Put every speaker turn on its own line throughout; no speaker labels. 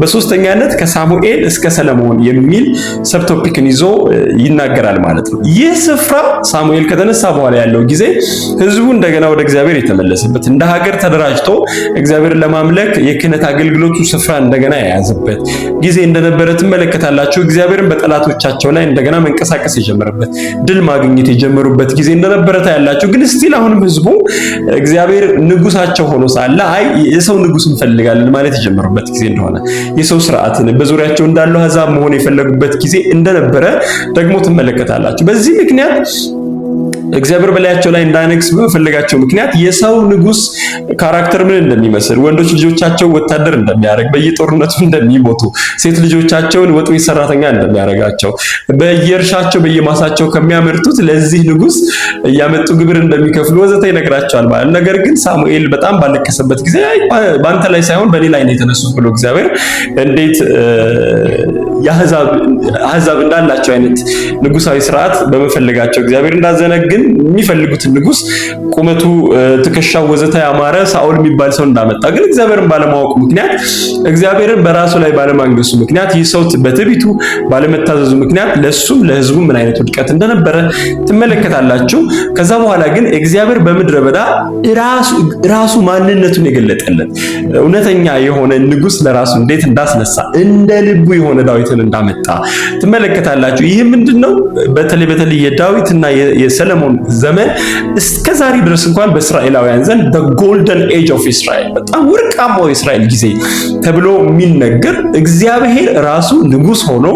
በሶስተኛነት ከሳሙኤል እስከ ሰለሞን የሚል ሰብቶፒክን ይዞ ይናገራል ማለት ነው። ይህ ስፍራ ሳሙኤል ከተነሳ በኋላ ያለው ጊዜ ህዝቡ እንደገና ወደ እግዚአብሔር የተመለሰበት፣ እንደ ሀገር ተደራጅቶ እግዚአብሔርን ለማምለክ የክህነት አገልግሎቱ ስፍራ እንደገና የያዘበት ጊዜ እንደነበረ ትመለከታላችሁ። እግዚአብሔርን በጠላቶቻቸው ላይ እንደገና መንቀሳቀስ የጀመረበት፣ ድል ማግኘት የጀመሩበት ጊዜ እንደነበረ ታያላችሁ። ግን ስቲል አሁንም ህዝቡ እግዚአብሔር ንጉሳቸው ሆኖ ሳለ አይ የሰው ንጉስ እንፈልጋለን ማለት የጀመሩበት ጊዜ እንደሆነ፣ የሰው ስርዓትን በዙሪያቸው እንዳሉ አሕዛብ መሆን የፈለጉበት ጊዜ እንደነበረ ደግሞ ትመለከታላችሁ። በዚህ ምክንያት እግዚአብሔር በላያቸው ላይ እንዳይነግስ በመፈለጋቸው ምክንያት የሰው ንጉስ ካራክተር ምን እንደሚመስል፣ ወንዶች ልጆቻቸው ወታደር እንደሚያደርግ፣ በየጦርነቱ እንደሚሞቱ፣ ሴት ልጆቻቸውን ወጥ ቤት ሰራተኛ እንደሚያደርጋቸው፣ በየእርሻቸው በየማሳቸው ከሚያመርቱት ለዚህ ንጉስ እያመጡ ግብር እንደሚከፍሉ ወዘተ ይነግራቸዋል ማለት። ነገር ግን ሳሙኤል በጣም ባለቀሰበት ጊዜ በአንተ ላይ ሳይሆን በእኔ ላይ ነው የተነሱት ብሎ እግዚአብሔር እንዴት የአሕዛብ እንዳላቸው አይነት ንጉሳዊ ስርዓት በመፈለጋቸው እግዚአብሔር እንዳዘነግን የሚፈልጉትን ንጉስ ቁመቱ፣ ትከሻው ወዘተ ያማረ ሳኦል የሚባል ሰው እንዳመጣ ግን እግዚአብሔርን ባለማወቁ ምክንያት፣ እግዚአብሔርን በራሱ ላይ ባለማንገሱ ምክንያት፣ ይህ ሰው በትዕቢቱ ባለመታዘዙ ምክንያት ለሱም ለህዝቡ ምን አይነት ውድቀት እንደነበረ ትመለከታላችሁ። ከዛ በኋላ ግን እግዚአብሔር በምድረ በዳ ራሱ ማንነቱን የገለጠለት እውነተኛ የሆነ ንጉስ ለራሱ እንዴት እንዳስነሳ፣ እንደ ልቡ የሆነ ዳዊትን እንዳመጣ ትመለከታላችሁ። ይህ ምንድነው? በተለይ የዳዊትና የሰለሞን ዘመን እስከ ዛሬ ድረስ እንኳን በእስራኤላውያን ዘንድ በጎልደን ኤጅ ኦፍ እስራኤል በጣም ወርቃማው የእስራኤል ጊዜ ተብሎ የሚነገር እግዚአብሔር ራሱ ንጉስ ሆኖ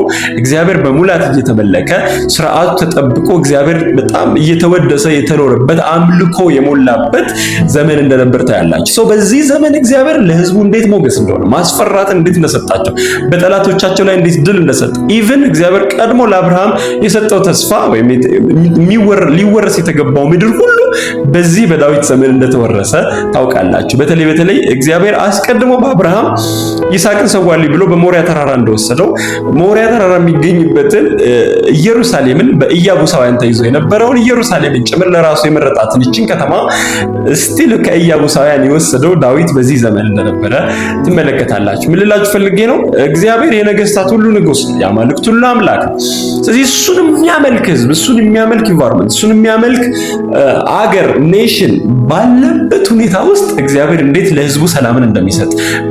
እግዚአብሔር በሙላት እየተመለከ ስርዓቱ ተጠብቆ እግዚአብሔር በጣም እየተወደሰ የተኖረበት አምልኮ የሞላበት ዘመን እንደነበር ታያላችሁ። በዚህ ዘመን እግዚአብሔር ለህዝቡ እንዴት ሞገስ እንደሆነ፣ ማስፈራትን እንዴት እንደሰጣቸው፣ በጠላቶቻቸው ላይ እንዴት ድል እንደሰጠ፣ ኢቭን እግዚአብሔር ቀድሞ ለአብርሃም የሰጠው ተስፋ ወይም ሊወረስ የተገባው ምድር ሁሉ በዚህ በዳዊት ዘመን እንደተወረሰ ታውቃላችሁ። በተለይ እግዚአብሔር አስቀድሞ በአብርሃም ይስሐቅን ሰዋልኝ ብሎ በሞሪያ ተራራ እንደወሰደው፣ ሞሪያ ተራራ የሚገኝበትን ኢየሩሳሌምን በኢያቡሳውያን ተይዞ የነበረውን ኢየሩሳሌምን ጭምር ለራሱ የመረጣትን ይችን ከተማ ስቲል ከኢያቡሳውያን የወሰደው ዳዊት በዚህ ዘመን እንደነበረ ትመለከታላችሁ። ምን ልላችሁ ፈልጌ ነው? እግዚአብሔር የነገስታት ሁሉ ንጉስ ነው፣ የአማልክት ሁሉ አምላክ ነው። ስለዚህ እሱን የሚያመልክ ህዝብ፣ እሱን የሚያመልክ ኢንቫይሮንመንት፣ እሱን የሚያመልክ አገር ኔሽን ባለበት ሁኔታ ውስጥ እግዚአብሔር እንዴት ለህዝቡ ሰላምን እንደሚሰጥ፣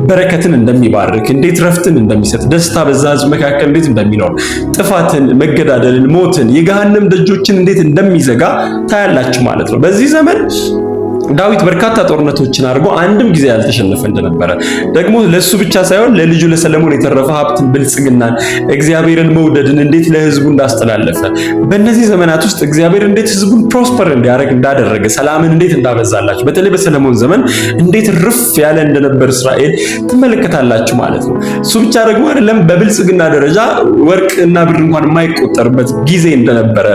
በረከትን እንደሚባርክ፣ እንዴት ረፍትን እንደሚሰጥ፣ ደስታ በዛ ህዝብ መካከል እንዴት እንደሚኖር፣ ጥፋትን፣ መገዳደልን፣ ሞትን፣ የገሃነም ደጆችን እንዴት እንደሚዘጋ ታያላችሁ ማለት ነው። በዚህ ዘመን ዳዊት በርካታ ጦርነቶችን አድርጎ አንድም ጊዜ ያልተሸነፈ እንደነበረ፣ ደግሞ ለሱ ብቻ ሳይሆን ለልጁ ለሰለሞን የተረፈ ሀብትን፣ ብልጽግናን፣ እግዚአብሔርን መውደድን እንዴት ለህዝቡ እንዳስተላለፈ፣ በእነዚህ ዘመናት ውስጥ እግዚአብሔር እንዴት ህዝቡን ፕሮስፐር እንዲያደርግ እንዳደረገ፣ ሰላምን እንዴት እንዳበዛላችሁ፣ በተለይ በሰለሞን ዘመን እንዴት ርፍ ያለ እንደነበር እስራኤል ትመለከታላችሁ ማለት ነው። እሱ ብቻ ደግሞ አይደለም፣ በብልጽግና ደረጃ ወርቅ እና ብር እንኳን የማይቆጠርበት ጊዜ እንደነበረ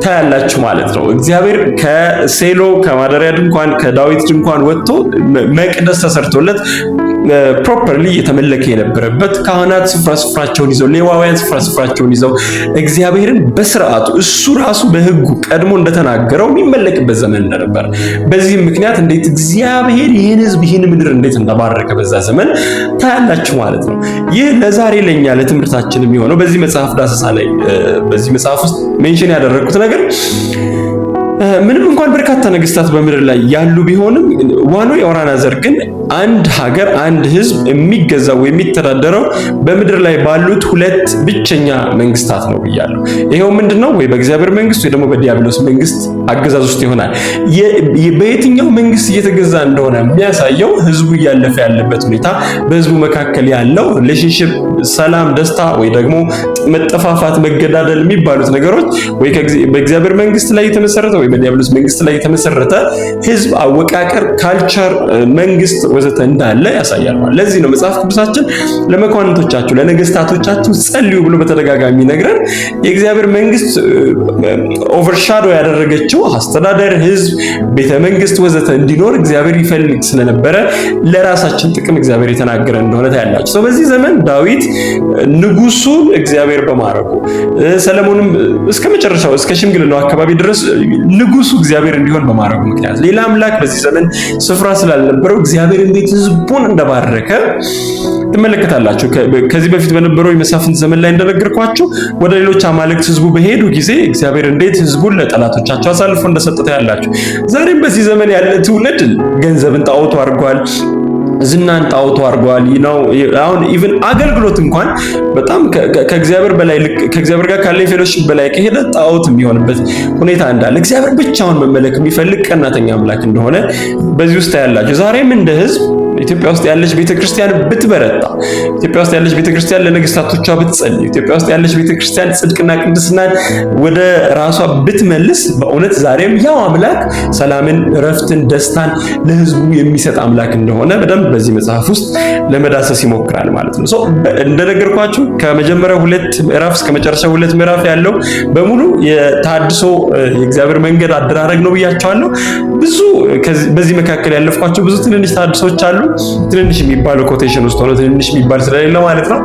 ታያላችሁ ማለት ነው። እግዚአብሔር ከሴሎ ከማደሪያ ድንኳን ከዳዊት ድንኳን ወጥቶ መቅደስ ተሰርቶለት ፕሮፐርሊ የተመለከ የነበረበት፣ ካህናት ስፍራቸውን ይዘው፣ ሌዋውያን ስፍራቸውን ይዘው እግዚአብሔርን በስርዓቱ እሱ ራሱ በህጉ ቀድሞ እንደተናገረው የሚመለክበት ዘመን እንደነበር፣ በዚህም ምክንያት እንዴት እግዚአብሔር ይህን ህዝብ ይህን ምድር እንዴት እንደባረከ በዛ ዘመን ታያላችሁ ማለት ነው። ይህ ለዛሬ ለኛ ለትምህርታችን የሚሆነው በዚህ መጽሐፍ ዳሰሳ ላይ በዚህ መጽሐፍ ውስጥ ሜንሽን ያደረኩት ነገር ምንም እንኳን በርካታ ነገስታት በምድር ላይ ያሉ ቢሆንም ዋናው የኦራና ዘር ግን አንድ ሀገር አንድ ህዝብ የሚገዛው የሚተዳደረው በምድር ላይ ባሉት ሁለት ብቸኛ መንግስታት ነው ብያለሁ። ይሄው ምንድነው? ወይ በእግዚአብሔር መንግስት ወይ ደግሞ በዲያብሎስ መንግስት አገዛዝ ውስጥ ይሆናል። በየትኛው መንግስት እየተገዛ እንደሆነ የሚያሳየው ህዝቡ እያለፈ ያለበት ሁኔታ፣ በህዝቡ መካከል ያለው ሪሌሽንሺፕ፣ ሰላም፣ ደስታ ወይ ደግሞ መጠፋፋት፣ መገዳደል የሚባሉት ነገሮች ወይ በእግዚአብሔር መንግስት ላይ የተመሰረተ ወይ በዲያብሎስ መንግስት ላይ የተመሰረተ ህዝብ አወቃቀር፣ ካልቸር፣ መንግስት ወዘተ እንዳለ ያሳያል። ለዚህ ነው መጽሐፍ ቅዱሳችን ለመኳንንቶቻችሁ ለነገስታቶቻችሁ ጸልዩ ብሎ በተደጋጋሚ ነግረን የእግዚአብሔር መንግስት ኦቨርሻዶ ያደረገችው አስተዳደር፣ ህዝብ፣ ቤተ መንግስት ወዘተ እንዲኖር እግዚአብሔር ይፈልግ ስለነበረ ለራሳችን ጥቅም እግዚአብሔር የተናገረ እንደሆነ ታያላችሁ። በዚህ ዘመን ዳዊት ንጉሱን እግዚአብሔር በማረጉ ሰለሞንም እስከ መጨረሻው እስከ ሽምግልናው አካባቢ ድረስ ንጉሱ እግዚአብሔር እንዲሆን በማረጉ ምክንያት ሌላ አምላክ በዚህ ዘመን ስፍራ ስላልነበረው እግዚአብሔር እንዴት ህዝቡን እንደባረከ ትመለከታላችሁ። ከዚህ በፊት በነበረው የመሳፍንት ዘመን ላይ እንደነገርኳችሁ ወደ ሌሎች አማልክት ህዝቡ በሄዱ ጊዜ እግዚአብሔር እንዴት ህዝቡን ለጠላቶቻቸው አሳልፎ እንደሰጠ ያላችሁ። ዛሬም በዚህ ዘመን ያለ ትውልድ ገንዘብን ጣዖቱ አድርጓል፣ ዝናን ጣዖቱ አድርጓል። አሁን ኢቭን አገልግሎት እንኳን በጣም ከእግዚአብሔር በላይ ከእግዚአብሔር ጋር ካለ ፌሎሺፕ በላይ ከሄደ ጣዖት የሚሆንበት ሁኔታ እንዳለ፣ እግዚአብሔር ብቻውን መመለክ የሚፈልግ ቀናተኛ አምላክ እንደሆነ በዚህ ውስጥ ያላችሁ። ዛሬም እንደ ህዝብ ኢትዮጵያ ውስጥ ያለች ቤተክርስቲያን ብትበረታ፣ ኢትዮጵያ ውስጥ ያለች ቤተክርስቲያን ለነገስታቶቿ ብትጸልይ፣ ኢትዮጵያ ውስጥ ያለች ቤተክርስቲያን ጽድቅና ቅድስናን ወደ ራሷ ብትመልስ፣ በእውነት ዛሬም ያው አምላክ ሰላምን፣ እረፍትን፣ ደስታን ለህዝቡ የሚሰጥ አምላክ እንደሆነ በደንብ በዚህ መጽሐፍ ውስጥ ለመዳሰስ ይሞክራል ማለት ነው። እንደነገርኳችሁ ከመጀመሪያው 2 ምዕራፍ እስከ መጨረሻው 2 ምዕራፍ ያለው በሙሉ የታድሶ የእግዚአብሔር መንገድ አደራረግ ነው ብያቸዋለሁ። ብዙ በዚህ መካከል ያለፍኳቸው ብዙ ትንንሽ ታድሶች አሉ። ትንንሽ የሚባለው ኮቴሽን ውስጥ ሆኖ ትንንሽ የሚባል ስለሌለ ማለት ነው።